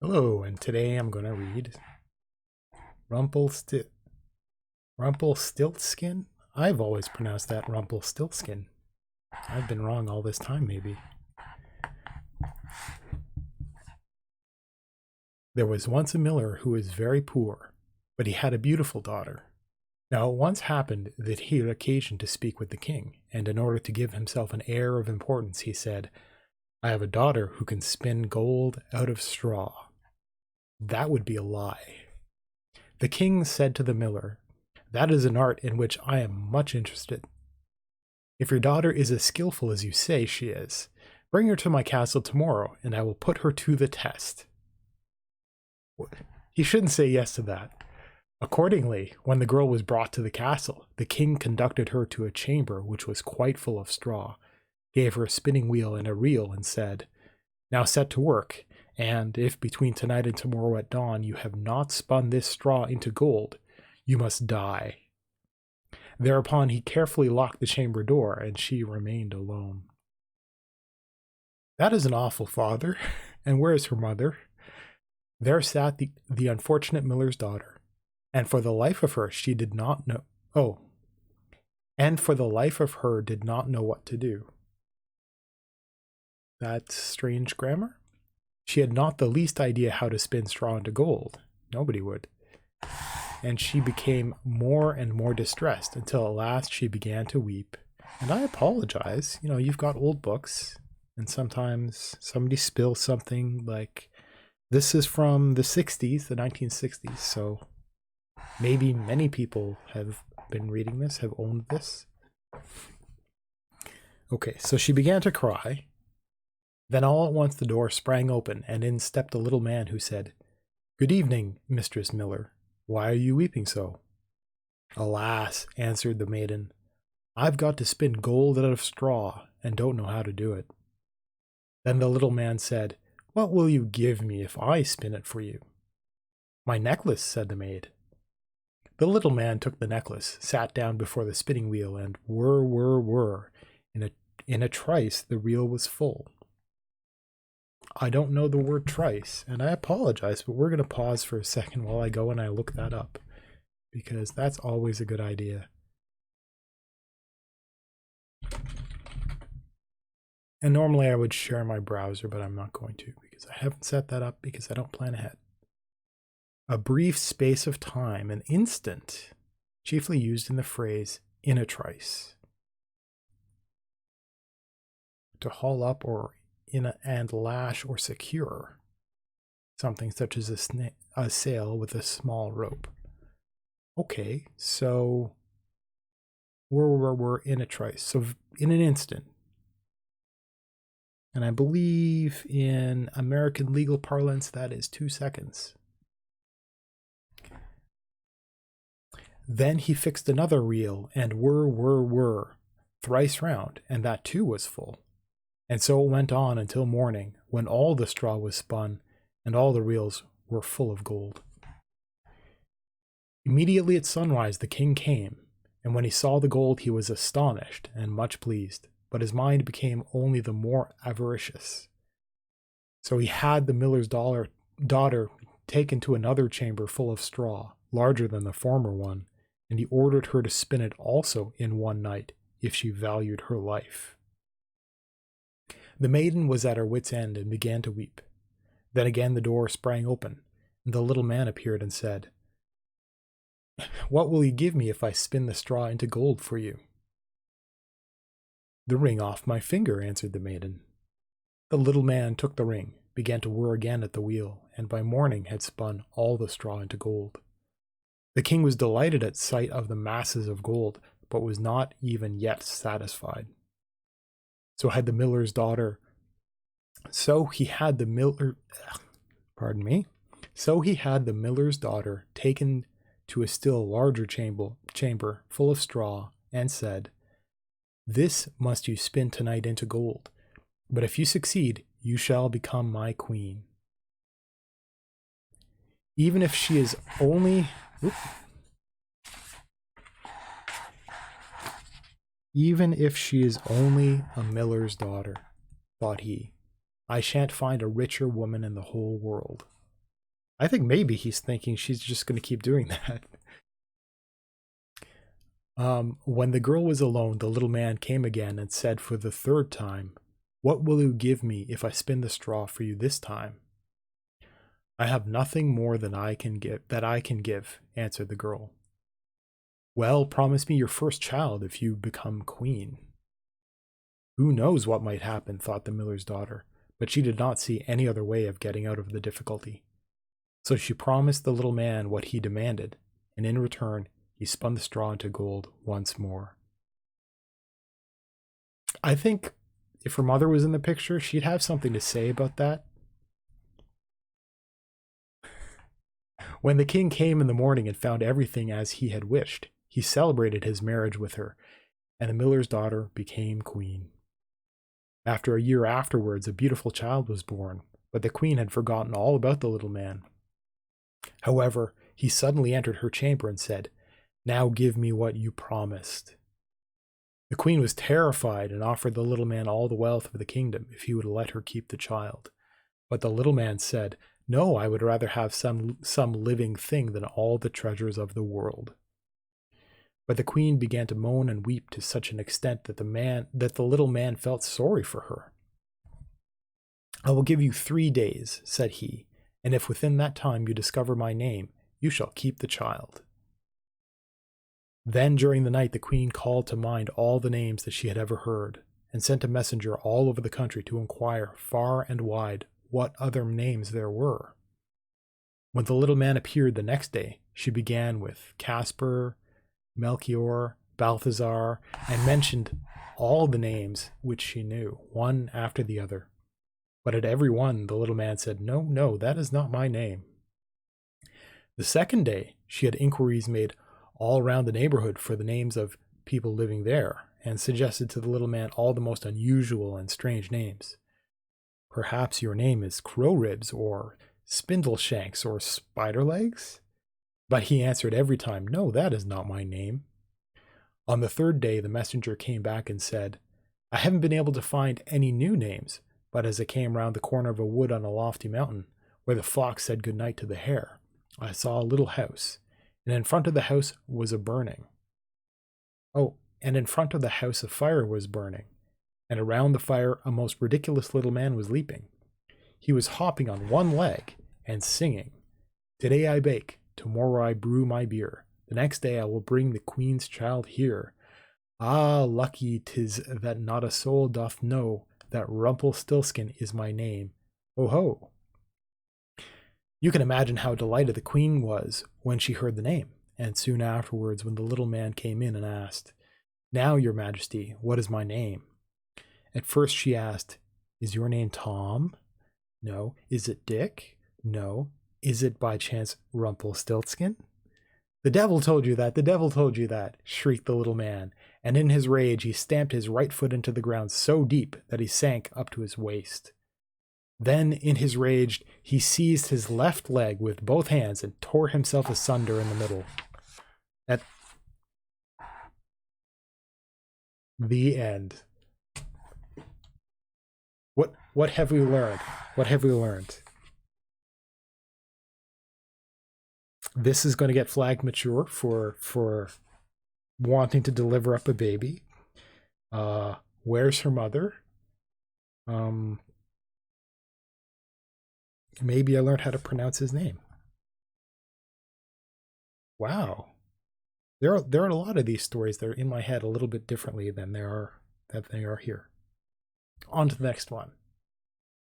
Hello, and today I'm going to read Rumpelstil Rumpelstiltskin. I've always pronounced that Rumpelstiltskin. I've been wrong all this time, maybe. There was once a miller who was very poor, but he had a beautiful daughter. Now it once happened that he had occasion to speak with the king, and in order to give himself an air of importance, he said, "I have a daughter who can spin gold out of straw." That would be a lie. The king said to the miller, "That is an art in which I am much interested. If your daughter is as skillful as you say she is, bring her to my castle tomorrow, and I will put her to the test." He shouldn't say yes to that. Accordingly, when the girl was brought to the castle, the king conducted her to a chamber which was quite full of straw, gave her a spinning wheel and a reel, and said, "Now set to work, and if between tonight and tomorrow at dawn you have not spun this straw into gold, you must die." Thereupon he carefully locked the chamber door, and she remained alone. "That is an awful father. And where is her mother?" There sat the unfortunate miller's daughter, and for the life of her she did not know. Oh, and for the life of her did not know what to do. That's strange grammar. She had not the least idea how to spin straw into gold. Nobody would. And she became more and more distressed until at last she began to weep. And I apologize. You've got old books, and sometimes somebody spills something like this is from the 60s, the 1960s, so maybe many people have been reading this, have owned this. Okay, so she began to cry. Then all at once the door sprang open, and in stepped a little man who said, "Good evening, Mistress Miller. Why are you weeping so?" "Alas," answered the maiden, "I've got to spin gold out of straw, and don't know how to do it." Then the little man said, "What will you give me if I spin it for you?" "My necklace," said the maid. The little man took the necklace, sat down before the spinning wheel, and whir, whir, whir. In a trice the reel was full. I don't know the word trice, and I apologize, but we're going to pause for a second while I go and I look that up, because that's always a good idea. And normally I would share my browser, but I'm not going to, because I haven't set that up because I don't plan ahead. A brief space of time, an instant, chiefly used in the phrase "in a trice." To haul up or and lash or secure something such as a sail with a small rope. Okay, so we're in a trice, so in an instant. And I believe in American legal parlance that is 2 seconds. Then he fixed another reel, and whir, whir, whir, thrice round, and that too was full. And so it went on until morning, when all the straw was spun, and all the reels were full of gold. Immediately at sunrise the king came, and when he saw the gold he was astonished and much pleased, but his mind became only the more avaricious. So he had the miller's daughter taken to another chamber full of straw, larger than the former one, and he ordered her to spin it also in one night, if she valued her life. The maiden was at her wit's end and began to weep. Then again the door sprang open, and the little man appeared and said, "What will you give me if I spin the straw into gold for you?" "The ring off my finger," answered the maiden. The little man took the ring, began to whir again at the wheel, and by morning had spun all the straw into gold. The king was delighted at sight of the masses of gold, but was not even yet satisfied. So he had the miller's daughter taken to a still larger chamber full of straw, and said, "This must you spin tonight into gold, but if you succeed, you shall become my queen. Even if she is only a miller's daughter," thought he, "I shan't find a richer woman in the whole world." I think maybe he's thinking she's just going to keep doing that. When the girl was alone, the little man came again and said for the third time, "What will you give me if I spin the straw for you this time?" "I have nothing more than I can give," answered the girl. "Well, promise me your first child if you become queen." Who knows what might happen, thought the miller's daughter, but she did not see any other way of getting out of the difficulty. So she promised the little man what he demanded, and in return he spun the straw into gold once more. I think if her mother was in the picture, she'd have something to say about that. When the king came in the morning and found everything as he had wished, he celebrated his marriage with her, and the miller's daughter became queen. After a year afterwards, a beautiful child was born, but the queen had forgotten all about the little man. However, he suddenly entered her chamber and said, "Now give me what you promised." The queen was terrified and offered the little man all the wealth of the kingdom if he would let her keep the child. But the little man said, "No, I would rather have some living thing than all the treasures of the world." But the queen began to moan and weep to such an extent that the little man felt sorry for her. "I will give you 3 days," said he, "and if within that time you discover my name, you shall keep the child." Then during the night the queen called to mind all the names that she had ever heard, and sent a messenger all over the country to inquire far and wide what other names there were. When the little man appeared the next day, she began with Caspar, Melchior, Balthazar, and mentioned all the names which she knew, one after the other. But at every one the little man said, "No, no, that is not my name." The second day she had inquiries made all round the neighborhood for the names of people living there, and suggested to the little man all the most unusual and strange names. "Perhaps your name is Crow Ribs, or Spindle Shanks, or Spider Legs?" But he answered every time, "No, that is not my name." On the third day the messenger came back and said, "I haven't been able to find any new names, but as I came round the corner of a wood on a lofty mountain, where the fox said good night to the hare, I saw a little house, and in front of the house was a burning. Oh, and in front of the house a fire was burning, and around the fire a most ridiculous little man was leaping. He was hopping on one leg and singing, 'Today I bake, tomorrow I brew my beer, the next day I will bring the queen's child here. Ah, lucky 'tis that not a soul doth know that Rumpelstiltskin is my name. Ho ho!'" You can imagine how delighted the queen was when she heard the name, and soon afterwards when the little man came in and asked, "Now, your majesty, what is my name?" At first she asked, "Is your name Tom?" "No." "Is it Dick?" "No." "Is it by chance Rumpelstiltskin?" "The devil told you that! The devil told you that!" shrieked the little man, and in his rage he stamped his right foot into the ground so deep that he sank up to his waist. Then, in his rage, he seized his left leg with both hands and tore himself asunder in the middle. At the end. What have we learned? What have we learned? This is going to get flagged mature for wanting to deliver up a baby. Where's her mother? Maybe I learned how to pronounce his name. Wow. There are a lot of these stories that are in my head a little bit differently than they are here. On to the next one.